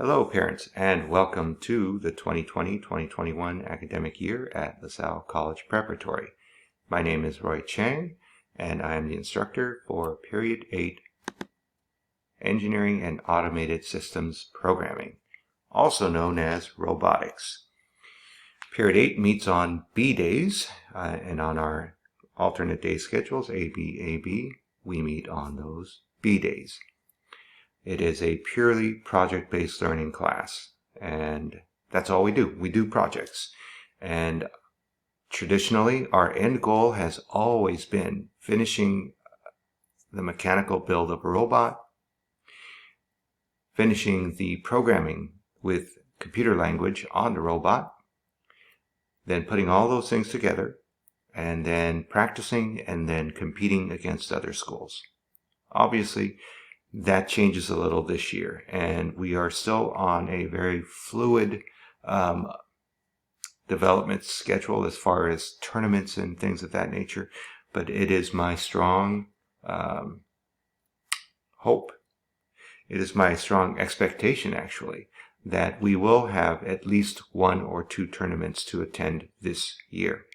Hello, parents, and welcome to the 2020-2021 academic year at LaSalle College Preparatory. My name is Roy Chang, and I am the instructor for Period 8 Engineering and Automated Systems Programming, also known as Robotics. Period 8 meets on B days, and on our alternate day schedules, AB, we meet on those B days. It is a purely project-based learning class, and that's all we do. We do projects. And traditionally, our end goal has always been finishing the mechanical build of a robot, finishing the programming with computer language on the robot, then putting all those things together, and then practicing and then competing against other schools. Obviously, that changes a little this year, and we are still on a very fluid development schedule as far as tournaments and things of that nature, but it is my strong hope, it is my strong expectation actually, that we will have at least 1 or 2 tournaments to attend this year,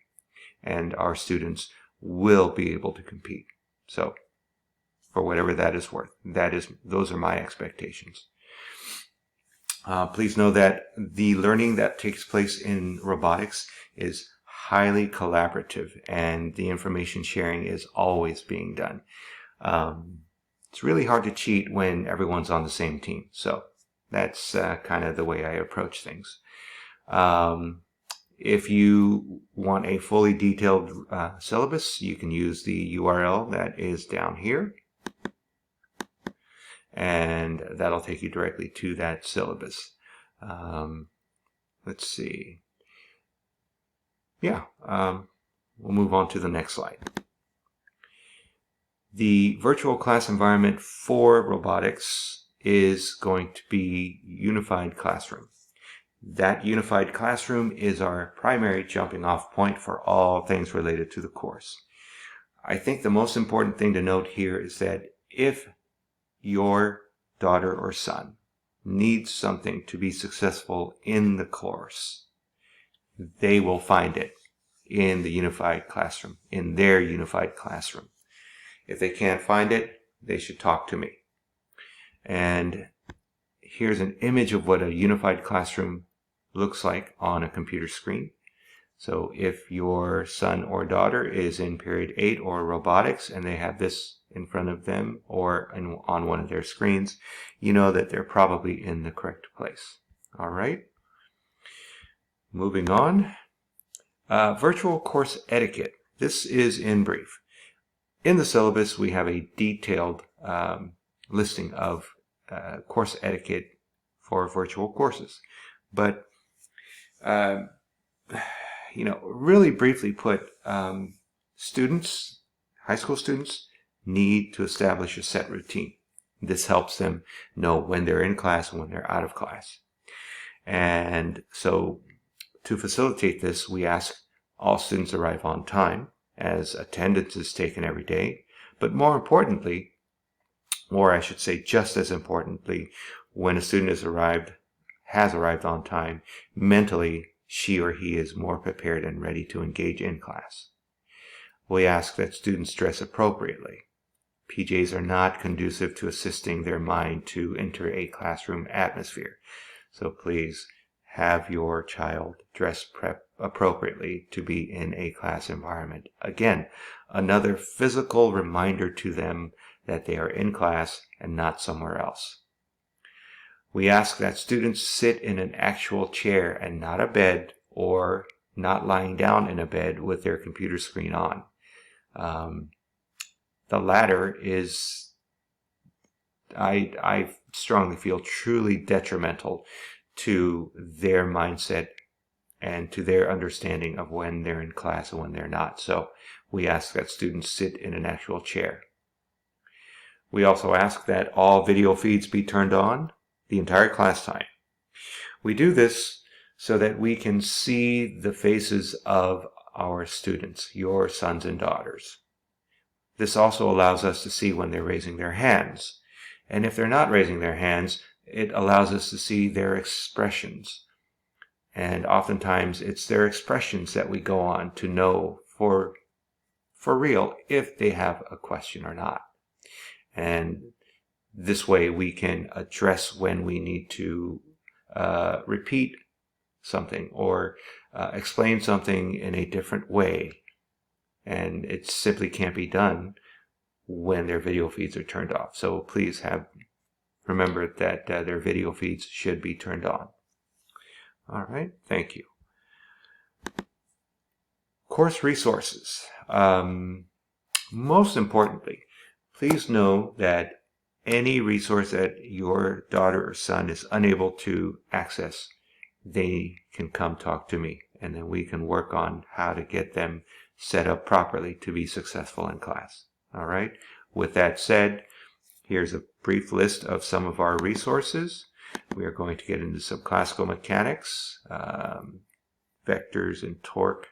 and our students will be able to compete. So for whatever that is worth. Those are my expectations. Please know that the learning that takes place in robotics is highly collaborative, and the information sharing is always being done. It's really hard to cheat when everyone's on the same team. So that's kind of the way I approach things. If you want a fully detailed syllabus, you can use the URL that is down here, and that'll take you directly to that syllabus. Let's see. We'll move on to the next slide. The virtual class environment for robotics is going to be Unified Classroom. That Unified Classroom is our primary jumping off point for all things related to the course. I think the most important thing to note here is that if your daughter or son needs something to be successful in the course, they will find it in the Unified Classroom, in their Unified Classroom. If they can't find it, they should talk to me. And here's an image of what a Unified Classroom looks like on a computer screen. So if your son or daughter is in Period 8 or robotics and they have this in front of them or on one of their screens, you know that they're probably in the correct place. All right. Moving on. Virtual course etiquette. This is in brief. In the syllabus, we have a detailed listing of course etiquette for virtual courses. But really briefly put, students, high school students, need to establish a set routine. This helps them know when they're in class and when they're out of class. And so to facilitate this, we ask all students arrive on time, as attendance is taken every day. But more importantly, or I should say just as importantly, when a student has arrived on time, mentally she or he is more prepared and ready to engage in class. We ask that students dress appropriately. PJs are not conducive to assisting their mind to enter a classroom atmosphere. So please have your child dress appropriately to be in a class environment. Again, another physical reminder to them that they are in class and not somewhere else. We ask that students sit in an actual chair and not a bed, or not lying down in a bed with their computer screen on. The latter is, I strongly feel, truly detrimental to their mindset and to their understanding of when they're in class and when they're not. So we ask that students sit in an actual chair. We also ask that all video feeds be turned on the entire class time. We do this so that we can see the faces of our students, your sons and daughters. This also allows us to see when they're raising their hands. And if they're not raising their hands, it allows us to see their expressions. And oftentimes it's their expressions that we go on to know for real if they have a question or not. And this way we can address when we need to repeat something or explain something in a different way. And it simply can't be done when their video feeds are turned off. So please remember that their video feeds should be turned on. All right, thank you. Course resources. Most importantly, please know that any resource that your daughter or son is unable to access, they can come talk to me, and then we can work on how to get them set up properly to be successful in class. All right. With that said, here's a brief list of some of our resources. We are going to get into some classical mechanics, vectors and torque.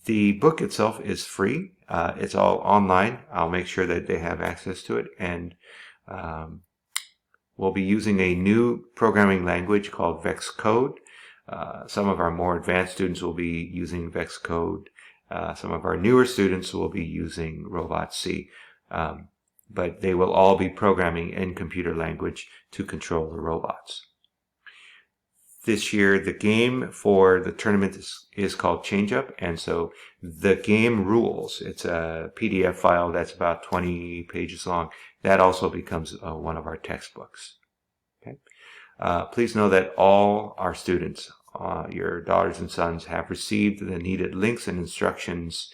The book itself is free. It's all online. I'll make sure that they have access to it. And we'll be using a new programming language called VEX Code. Some of our more advanced students will be using VEX Code. Some of our newer students will be using Robot C. But they will all be programming in computer language to control the robots. This year, the game for the tournament is called Change Up, and so the game rules, it's a PDF file that's about 20 pages long, that also becomes one of our textbooks. Okay. Please know that all our students, your daughters and sons, have received the needed links and instructions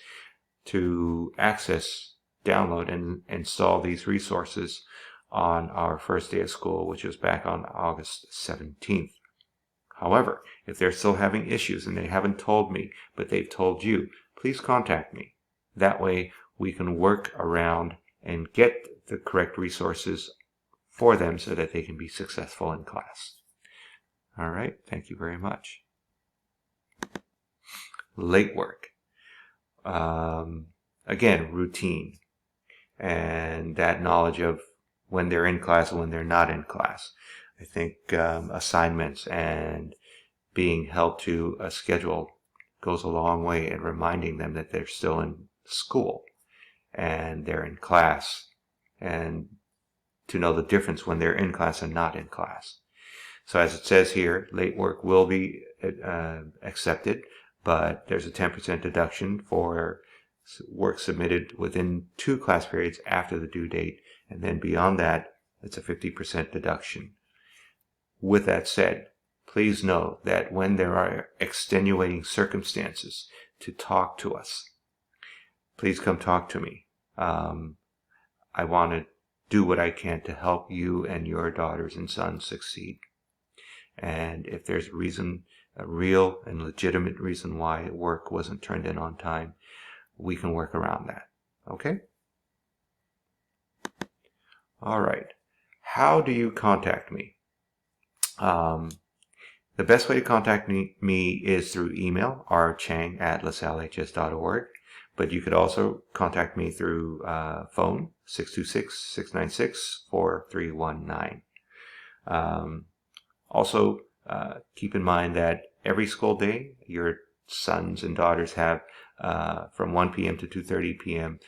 to access, download, and install these resources on our first day of school, which was back on August 17th. However, if they're still having issues and they haven't told me, but they've told you, please contact me. That way we can work around and get the correct resources for them so that they can be successful in class. All right, thank you very much. Late work. Again, routine. And that knowledge of when they're in class and when they're not in class. I think assignments and being held to a schedule goes a long way in reminding them that they're still in school and they're in class, and to know the difference when they're in class and not in class. So as it says here, late work will be accepted, but there's a 10% deduction for work submitted within 2 class periods after the due date, and then beyond that, it's a 50% deduction. With that said, please know that when there are extenuating circumstances to talk to us, please come talk to me. I want to do what I can to help you and your daughters and sons succeed. And if there's a reason, a real and legitimate reason why work wasn't turned in on time, we can work around that. Okay? All right. How do you contact me? The best way to contact me is through email, rchang@lasallehs.org. But you could also contact me through phone, 626-696-4319. Also, keep in mind that every school day, your sons and daughters have from 1 p.m. to 2:30 p.m.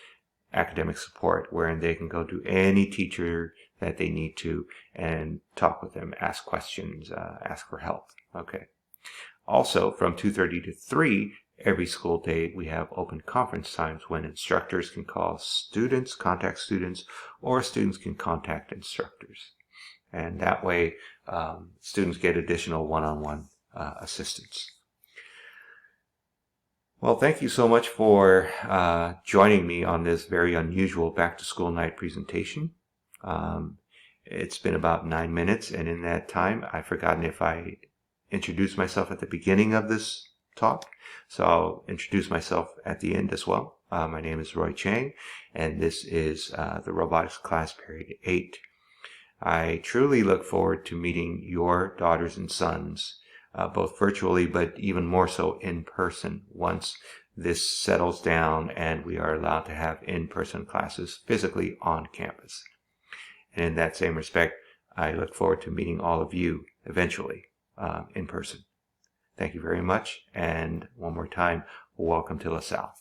academic support, wherein they can go to any teacher that they need to and talk with them, ask questions, ask for help. Okay. Also, from 2:30 to 3 every school day, we have open conference times when instructors can call students, contact students, or students can contact instructors. And that way, students get additional one-on-one assistance. Well, thank you so much for joining me on this very unusual back-to-school night presentation. It's been about 9 minutes, and in that time, I've forgotten if I introduced myself at the beginning of this talk, so I'll introduce myself at the end as well. My name is Roy Chang, and this is the Robotics Class Period 8. I truly look forward to meeting your daughters and sons, both virtually, but even more so in person once this settles down and we are allowed to have in-person classes physically on campus. And in that same respect, I look forward to meeting all of you eventually in person. Thank you very much, and one more time, welcome to LaSalle.